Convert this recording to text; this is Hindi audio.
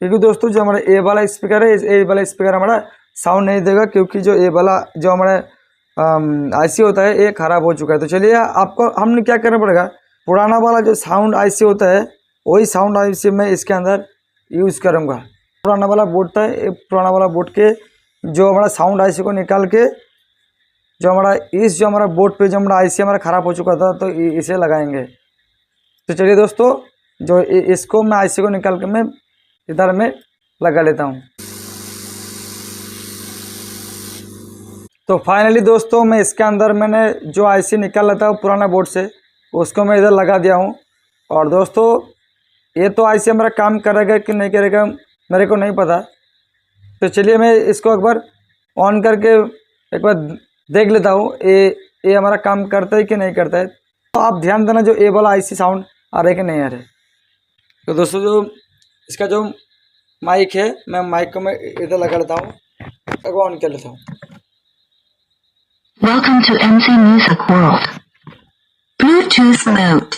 क्योंकि दोस्तों जो हमारा ए वाला स्पीकर है, ए वाला स्पीकर हमारा साउंड नहीं देगा, क्योंकि जो ए वाला जो हमारा आईसी होता है ये ख़राब हो चुका है। तो चलिए आपको हमने क्या करना पड़ेगा, पुराना वाला जो साउंड आईसी होता है वही साउंड आईसी मैं इसके अंदर यूज़ करूँगा। पुराना वाला बोर्ड था, पुराना वाला बोर्ड के जो हमारा साउंड आईसी को निकाल के जो हमारा बोर्ड पे जो हमारा आईसी हमारा ख़राब हो चुका था, तो इसे लगाएंगे। तो चलिए दोस्तों, जो इसको मैं आईसी को निकाल के मैं इधर में लगा लेता हूँ। तो फाइनली दोस्तों मैं इसके अंदर मैंने जो आईसी निकाला था पुराना बोर्ड से, उसको मैं इधर लगा दिया हूँ। और दोस्तों ये तो आईसी हमारा काम करेगा कि नहीं करेगा मेरे को नहीं पता। तो चलिए मैं इसको एक बार ऑन करके एक बार देख लेता हूँ ये हमारा काम करता है कि नहीं करता है। तो आप ध्यान देना जो ए वाला आईसी साउंड आ रहा है कि नहीं आ रहा है। तो दोस्तों जो इसका जो माइक है, मैं माइक को मैं इधर लगा लेता हूँ, एक ऑन कर लेता हूँ। Welcome to MC Music World. Bluetooth mode.